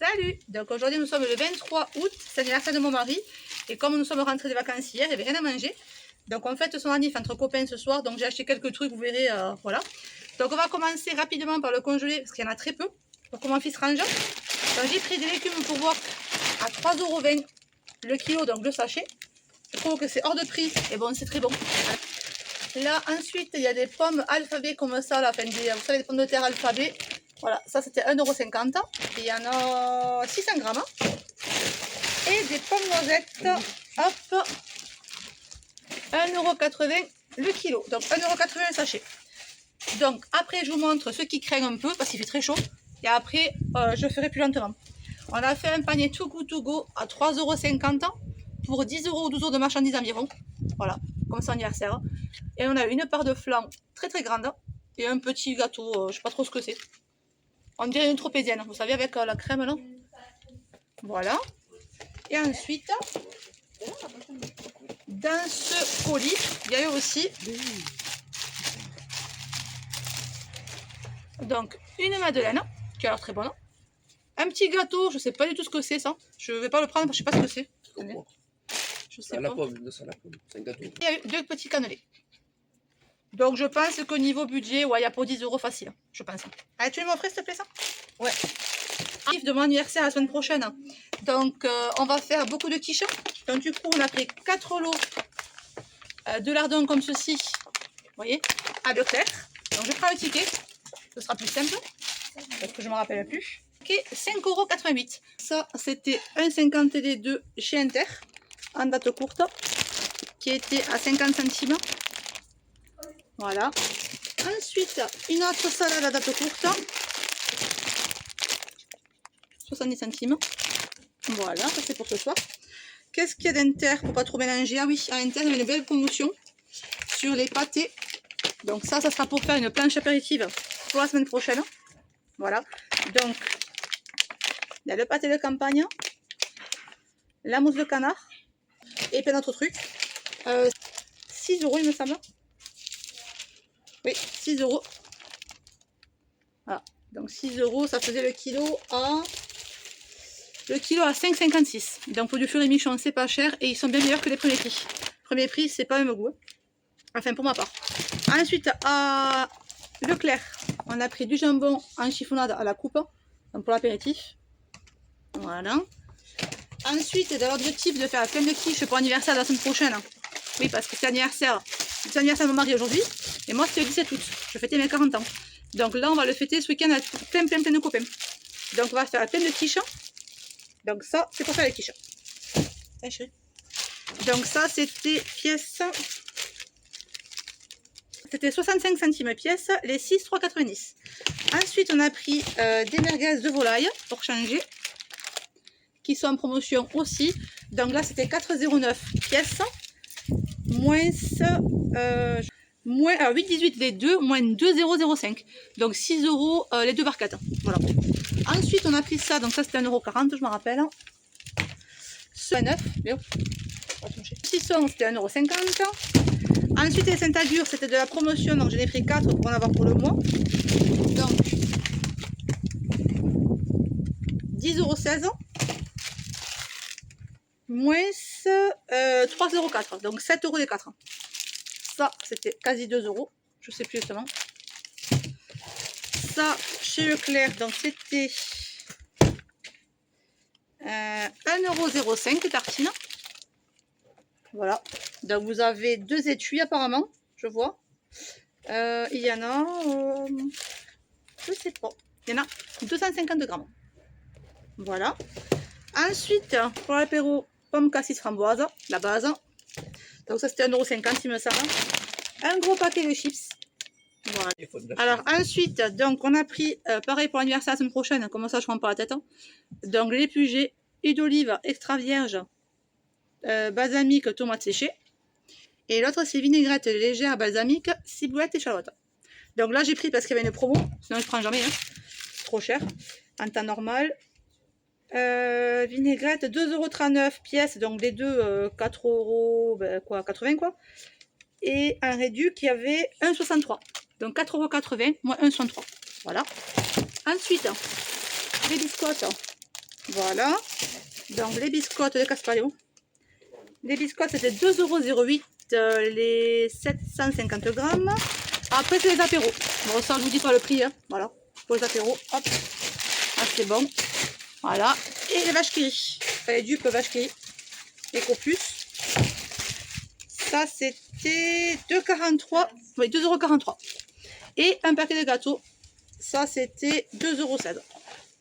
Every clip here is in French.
Salut! Donc aujourd'hui nous sommes le 23 août, c'est l'anniversaire de mon mari. Et comme nous sommes rentrés des vacances hier, il n'y avait rien à manger. Donc on fête son anniversaire entre copains ce soir. Donc j'ai acheté quelques trucs, vous verrez, voilà. Donc on va commencer rapidement par le congelé, parce qu'il y en a très peu, pour que mon fils range. Donc j'ai pris des légumes pour wok à 3,20 € le kilo, donc le sachet. Je trouve que c'est hors de prix, et bon c'est très bon. Là ensuite il y a des pommes alphabet comme ça, là, enfin, vous savez, des pommes de terre alphabet. Voilà, ça c'était 1,50 €. Il y en a 600 grammes. Et des pommes noisettes, hop, 1,80 € le kilo. Donc 1,80 € le sachet. Donc après je vous montre ceux qui craignent un peu parce qu'il fait très chaud. Et après je ferai plus lentement. On a fait un panier Too Good To Go à 3,50 € pour 10 € ou 12 € de marchandises environ. Voilà, comme son anniversaire. Et on a une part de flan très très grande. Et un petit gâteau, je sais pas trop ce que c'est. On dirait une tropézienne, vous savez, avec la crème là. Voilà. Et ensuite, dans ce colis, il y a eu aussi donc une madeleine qui a l'air très bonne. Un petit gâteau, je sais pas du tout ce que c'est ça. Je vais pas le prendre parce que je sais pas ce que c'est. Je sais pas. La pomme, c'est un gâteau. Il y a eu 2 petits cannelés. Donc je pense qu'au niveau budget, ouais, il y a pour 10 € facile, je pense. Allez, tu veux m'offrir s'il te plaît ça? Ouais. De mon anniversaire la semaine prochaine. Donc on va faire beaucoup de quiches. Donc du coup on a pris 4 lots de lardons comme ceci. Vous voyez, à Leclerc. Donc je prends le ticket. Ce sera plus simple. Parce que je ne me rappelle plus. Ok, 5,88 €. Ça c'était 1,50 les deux chez Inter. En date courte. Qui était à 50 centimes. Voilà. Ensuite, une autre salade à date courte. 70 centimes. Voilà, ça c'est pour ce soir. Qu'est-ce qu'il y a d'Inter pour pas trop mélanger? Ah oui, à Inter, il y a une belle promotion sur les pâtés. Donc ça sera pour faire une planche apéritive pour la semaine prochaine. Voilà. Donc, il y a le pâté de campagne, la mousse de canard et plein d'autres trucs. 6 € il me semble. Oui, 6 €. Voilà. Donc 6 €, ça faisait le kilo à 5,56 €. Donc pour du fur et michon, c'est pas cher et ils sont bien meilleurs que les premiers prix. Premier prix, c'est pas le même goût. Enfin pour ma part. Ensuite à Leclerc, on a pris du jambon en chiffonnade à la coupe. Donc pour l'apéritif. Voilà. Ensuite, dans l'objectif de faire plein de quiches pour l'anniversaire de la semaine prochaine. Oui, parce que c'est l'anniversaire. C'est l'anniversaire de mon mari aujourd'hui. Et moi c'était le 17 août. Je fêtais mes 40 ans. Donc là on va le fêter ce week-end avec plein de copains. Donc on va faire plein de quiches. Donc ça c'est pour faire les quiches. Donc ça c'était pièce. C'était 65 centimes pièce, les 6, 3,90 €. Ensuite on a pris des merguez de volaille pour changer. Qui sont en promotion aussi. Donc là c'était 4,09 € pièce. Moins 8,18 € les deux, moins 2,005 €. Donc 6 € les deux barquettes. Voilà. Ensuite on a pris ça, donc ça c'était 1,40 €, je me rappelle. Ce 9, c'était 1,50 €. Ensuite les Saint-Agur, c'était de la promotion, donc j'en ai pris 4 pour en avoir pour le mois. Donc 10,16 €. Moins 3,04 €. Donc 7 € les 4. Ça, c'était quasi 2 €. Je sais plus exactement. Ça, chez Leclerc, donc c'était 1,05 € tartine. Voilà. Donc vous avez 2 étuis apparemment, je vois. Il y en a, je sais pas. Il y en a 250 grammes. Voilà. Ensuite, pour l'apéro, pomme cassis framboise, la base. Donc ça c'était 1,50 € il me semble. Un gros paquet de chips. Voilà. Alors ensuite, donc on a pris, pareil pour l'anniversaire la semaine prochaine, comme ça je prends pas la tête. Hein. Donc les pugées, huile d'olive extra vierge, balsamique, tomate séchée. Et l'autre c'est vinaigrette légère, balsamique, ciboulette et échalote. Donc là j'ai pris parce qu'il y avait une promo, sinon je prends jamais, hein. C'est trop cher. En temps normal. Vinaigrette 2,39 € pièce, donc les deux 4 €, ben, quoi, 80 quoi. Et un réduit qui avait 1,63 €. Donc 4,80 € moins 1,63 €. Voilà. Ensuite, les biscottes Voilà. Donc les biscottes de Caspario. Les biscottes c'était 2,08 € les 750 grammes. Après c'est les apéros. Bon ça je vous dis pas le prix. Hein. Voilà. Pour les apéros. Hop. Ah, c'est bon. Voilà. Et les vaches qui rient. Enfin, les dupes vaches qui rient. Les copus. Ça c'était 2,43 €. Oui, 2,43 €. Et un paquet de gâteaux. Ça c'était 2,16 €.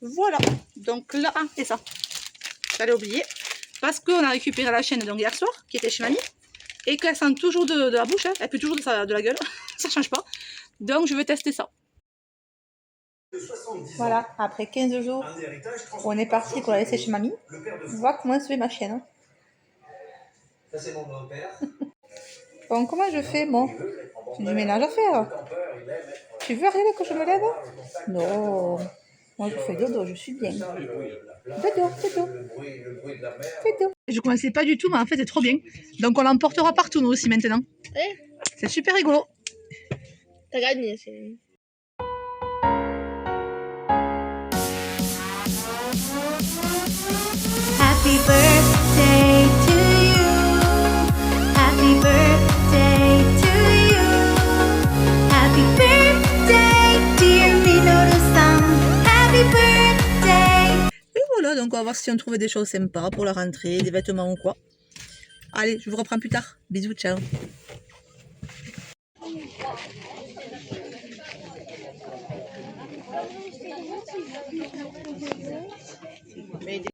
Voilà. Donc là, et ça. J'allais oublier. Parce qu'on a récupéré la chaîne donc hier soir, qui était chez mamie. Et qu'elle sent toujours de la bouche. Hein. Elle pue toujours de la gueule. Ça change pas. Donc je vais tester ça. Voilà, après 15 jours, on est parti pour la laisser chez mamie. On voit comment se fait ma chienne. Ça, c'est mon grand-père. Bon, comment je fais, bon? J'ai du ménage à faire. Tu veux rien que je me lève? Non. Moi, je fais dodo, je suis bien. Dodo, dodo. Dodo. Je ne connaissais pas du tout, mais en fait, c'est trop bien. Donc, on l'emportera partout, nous aussi, maintenant. Ouais. C'est super rigolo. T'as gagné, c'est... Happy birthday to you. Happy birthday to you. Happy birthday, dear Minoru-san. Happy birthday. Et voilà, donc on va voir si on trouvait des choses sympas pour la rentrée, des vêtements ou quoi. Allez, je vous reprends plus tard. Bisous, ciao.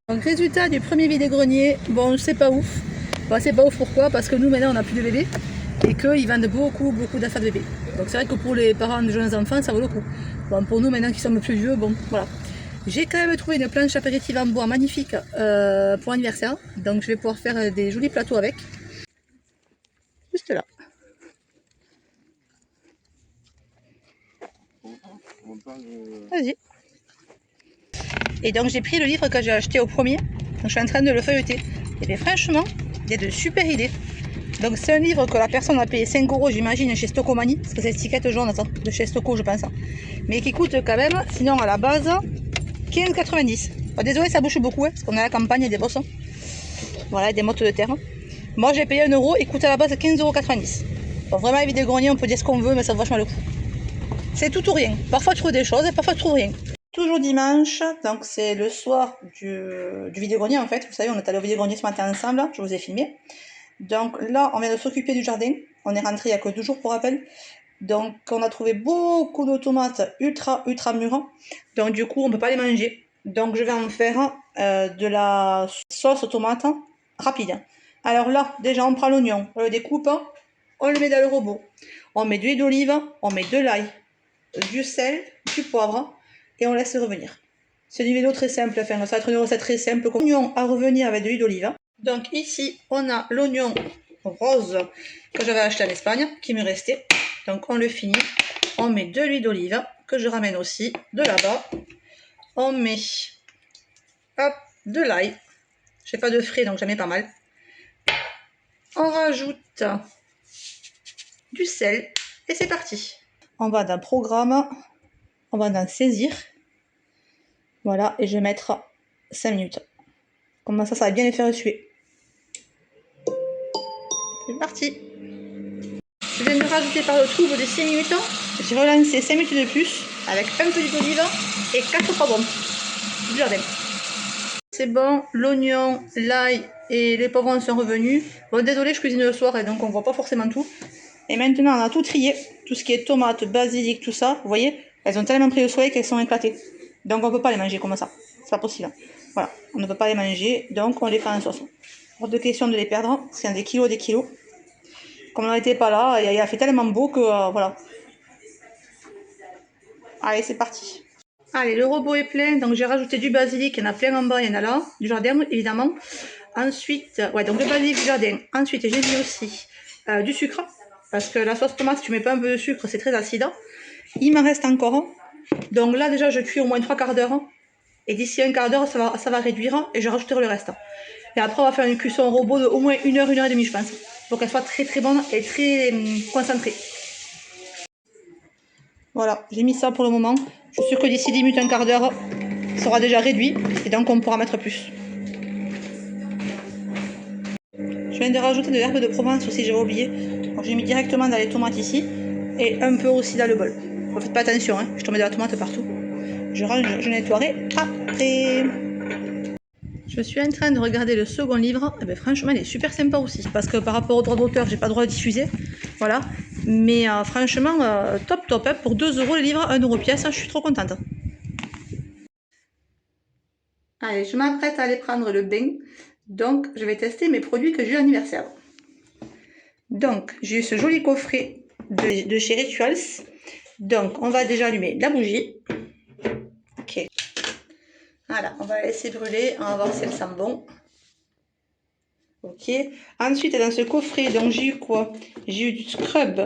Donc résultat du premier vide-grenier, bon c'est pas ouf. Bon, c'est pas ouf pourquoi? Parce que nous maintenant on n'a plus de bébés et qu'ils vendent beaucoup d'affaires de bébés. Donc c'est vrai que pour les parents de jeunes enfants ça vaut le coup. Bon pour nous maintenant qui sommes plus vieux, bon voilà. J'ai quand même trouvé une planche apéritive en bois magnifique pour anniversaire. Donc je vais pouvoir faire des jolis plateaux avec. Juste là. Vas-y. Et donc j'ai pris le livre que j'ai acheté au premier. Donc je suis en train de le feuilleter. Et bien franchement, il y a de super idées. Donc c'est un livre que la personne a payé 5 € j'imagine chez Stocomanie. Parce que c'est l'étiquette jaune ça, de chez Stocco je pense. Mais qui coûte quand même, sinon à la base, 15,90 €. Bon, désolé ça bouge beaucoup, hein, parce qu'on a la campagne et des bossons. Voilà, des mottes de terre. Moi j'ai payé 1 €, il coûte à la base 15,90 €. Bon vraiment les vide-grenier on peut dire ce qu'on veut mais ça vaut vachement le coup. C'est tout ou rien. Parfois tu trouves des choses et parfois tu trouves rien. Toujours dimanche, donc c'est le soir du vide-grenier en fait. Vous savez, on est allé au vide-grenier ce matin ensemble, je vous ai filmé. Donc là, on vient de s'occuper du jardin. On est rentré il n'y a que 2 jours pour rappel. Donc on a trouvé beaucoup de tomates ultra mûres. Donc du coup, on ne peut pas les manger. Donc je vais en faire de la sauce aux tomates rapide. Alors là, déjà on prend l'oignon, on le découpe, on le met dans le robot. On met de l'huile d'olive, on met de l'ail, du sel, du poivre. Et on laisse revenir. C'est une vidéo très simple, enfin, ça va être une recette très simple. L'oignon à revenir avec de l'huile d'olive. Donc ici, on a l'oignon rose que j'avais acheté en Espagne, qui me restait. Donc on le finit. On met de l'huile d'olive, que je ramène aussi de là-bas. On met hop, de l'ail. J'ai pas de frais, donc j'en mets pas mal. On rajoute du sel. Et c'est parti. On va dans programme. On va dans saisir. Voilà, et je vais mettre 5 minutes. Comme ça va bien les faire suer. C'est parti. Je viens de rajouter par le trou des 6 minutes. J'ai relancé 5 minutes de plus avec un peu d'huile d'olive et 4 poivrons du jardin. C'est bon, l'oignon, l'ail et les poivrons sont revenus. Bon, désolé, je cuisine le soir et donc on voit pas forcément tout. Et maintenant, on a tout trié. Tout ce qui est tomates, basilic, tout ça. Vous voyez, elles ont tellement pris le soleil qu'elles sont éclatées. Donc on ne peut pas les manger comme ça. C'est pas possible. Voilà, on ne peut pas les manger, donc on les fait en sauce. Hors de question de les perdre, c'est des kilos. Comme on n'était pas là, il a fait tellement beau que voilà. Allez, c'est parti. Allez, le robot est plein, donc j'ai rajouté du basilic, il y en a plein en bas, il y en a là, du jardin évidemment. Ensuite, ouais, donc le basilic du jardin. Ensuite, j'ai mis aussi du sucre, parce que la sauce tomate, si tu mets pas un peu de sucre, c'est très acide. Il m'en reste encore. Donc là, déjà, je cuis au moins 3 quarts d'heure. Et d'ici un quart d'heure, ça va réduire et je rajouterai le reste. Et après, on va faire une cuisson robot de au moins 1 heure, 1 heure et demie, je pense. Pour qu'elle soit très bonne et très concentrée. Voilà, j'ai mis ça pour le moment. Je suis sûre que d'ici 10 minutes, un quart d'heure, sera déjà réduit et donc on pourra mettre plus. Je viens de rajouter de l'herbe de Provence aussi, j'avais oublié. Donc j'ai mis directement dans les tomates ici et un peu aussi dans le bol. Ne faites pas attention, hein, je tombe de la tomate partout. Je range, je nettoierai après. Je suis en train de regarder le second livre. Et bien, franchement, il est super sympa aussi. Parce que par rapport au droit d'auteur, j'ai pas le droit de diffuser. Voilà. Mais franchement, top top. Hein. Pour 2 € le livre, 1 € pièce, je suis trop contente. Allez, je m'apprête à aller prendre le bain. Donc, je vais tester mes produits que j'ai eu à l'anniversaire. Donc, j'ai eu ce joli coffret de chez Rituals. Donc, on va déjà allumer la bougie. Ok. Voilà, on va la laisser brûler. On va voir si elle sent bon. Ok. Ensuite, dans ce coffret, donc j'ai eu quoi? J'ai eu du scrub,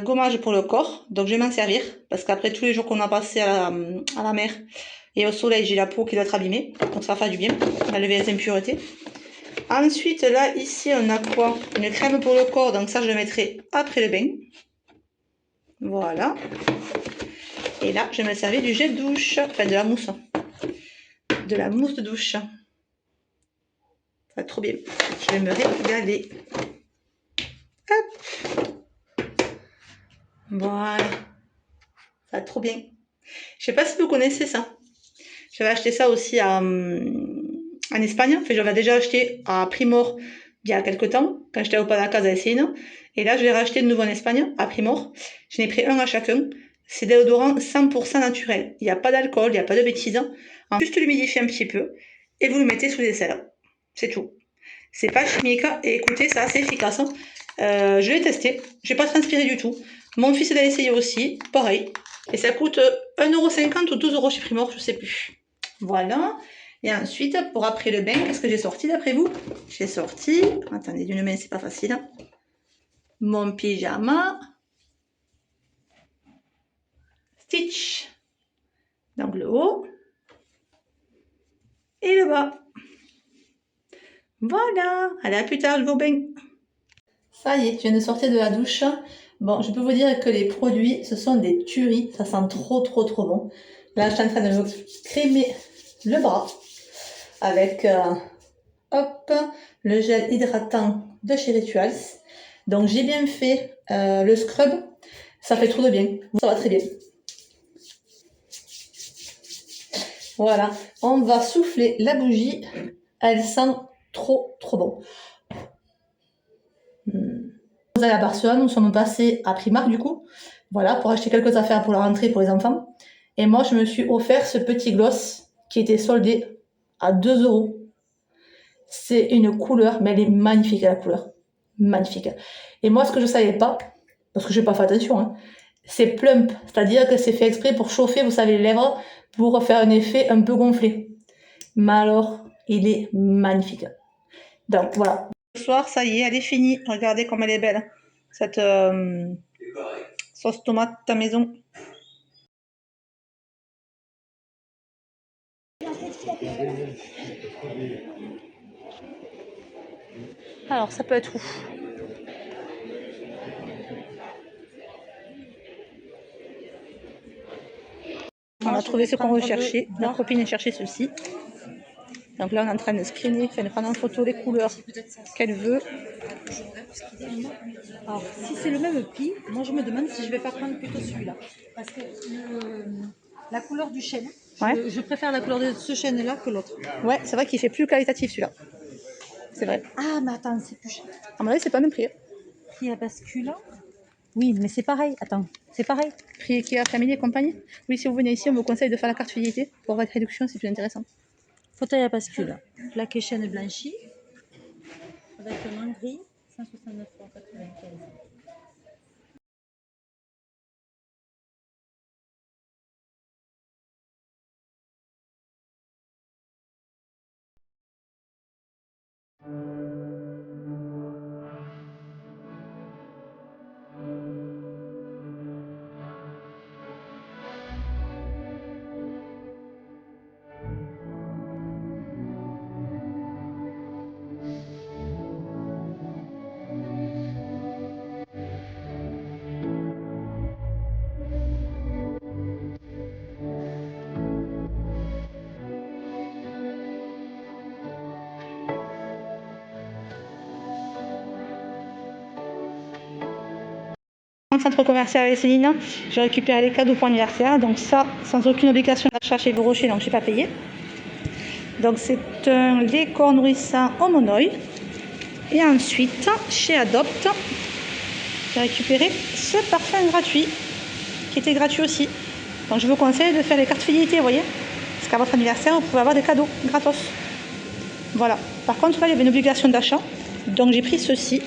gommage pour le corps. Donc, je vais m'en servir. Parce qu'après tous les jours qu'on a passé à la mer et au soleil, j'ai la peau qui doit être abîmée. Donc, ça va faire du bien. Enlever les impuretés. Ensuite, là, ici, on a quoi? Une crème pour le corps. Donc, ça, je le mettrai après le bain. Voilà. Et là, je vais me servir du gel douche. Enfin, de la mousse. De la mousse de douche. Ça va être trop bien. Je vais me régaler. Hop. Voilà. Ça va être trop bien. Je sais pas si vous connaissez ça. J'avais acheté ça aussi en Espagne. Enfin, j'avais déjà acheté à Primor il y a quelques temps, quand j'étais au Panacas à Essine. Et là, je l'ai racheté de nouveau en Espagne, à Primor. Je n'ai pris un à chacun. C'est déodorant 100% naturel. Il n'y a pas d'alcool, il n'y a pas de bêtises. Juste l'humidifier un petit peu et vous le mettez sous les aisselles. C'est tout. C'est pas chimique. Et écoutez, c'est assez efficace. Je l'ai testé. Je n'ai pas transpiré du tout. Mon fils l'a essayé aussi. Pareil. Et ça coûte 1,50 € ou 12 € chez Primor, je sais plus. Voilà. Et ensuite, pour après le bain, qu'est-ce que j'ai sorti d'après vous? J'ai sorti, attendez, d'une main, c'est pas facile. Mon pyjama. Stitch. Donc le haut. Et le bas. Voilà. Allez, à plus tard, je vais au bain. Ça y est, je viens de sortir de la douche. Bon, je peux vous dire que les produits, ce sont des tueries. Ça sent trop, trop, trop bon. Là, je suis en train de me crémer le bras avec hop, le gel hydratant de chez Rituals. Donc, j'ai bien fait le scrub. Ça fait trop de bien. Ça va très bien. Voilà. On va souffler la bougie. Elle sent trop, trop bon. Nous allons à Barcelone, nous sommes passés à Primark du coup, voilà, pour acheter quelques affaires pour la rentrée pour les enfants. Et moi, je me suis offert ce petit gloss qui était soldé à 2 €. C'est une couleur, mais elle est magnifique la couleur, magnifique. Et moi, ce que je savais pas, parce que j'ai pas fait attention, hein, c'est plump, c'est-à-dire que c'est fait exprès pour chauffer, vous savez, les lèvres, pour faire un effet un peu gonflé. Mais alors, il est magnifique. Donc voilà. Ce soir, ça y est, elle est finie. Regardez comme elle est belle. Cette sauce tomate à maison. Alors, ça peut être où? On a trouvé ce qu'on recherchait. Ma copine a cherché ceci. Donc là, on est en train de screener, enfin de prendre en photo les couleurs qu'elle veut. Alors, si c'est le même prix, moi je me demande si je vais pas prendre plutôt celui-là. Parce que la couleur du chêne, Ouais. je préfère la couleur de ce chêne-là que l'autre. Ouais, c'est vrai qu'il fait plus qualitatif celui-là. C'est vrai. Ah, mais attends, c'est plus cher. À mon avis, c'est pas le même prix. Prix à bascule. Oui, mais c'est pareil. Attends, c'est pareil. Prix Ikea Family et compagnie. Oui, si vous venez ici, on vous conseille de faire la carte fidélité pour votre réduction, c'est plus intéressant. Fauteuil à bascule. Plaqué chêne blanchi. Avec un gris, 169,95 €. grand centre commercial avec Céline, j'ai récupéré les cadeaux pour anniversaire. Donc ça, sans aucune obligation d'achat chez Rocher, donc je n'ai pas payé. Donc c'est un lait corps nourrissant au monoï. Et ensuite, chez Adopt, j'ai récupéré ce parfum gratuit, qui était gratuit aussi. Donc je vous conseille de faire les cartes fidélité, vous voyez. Parce qu'à votre anniversaire, vous pouvez avoir des cadeaux gratos. Voilà. Par contre, là, il y avait une obligation d'achat. Donc j'ai pris ceci.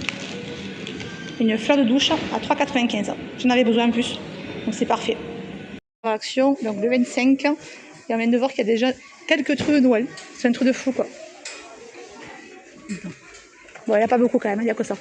Une fleur de douche à 3,95. J'en avais besoin en plus. Donc c'est parfait. Action, donc le 25. Et on vient de voir qu'il y a déjà quelques trucs de Noël. C'est un truc de fou, quoi. Bon, il n'y a pas beaucoup quand même, il n'y a que ça.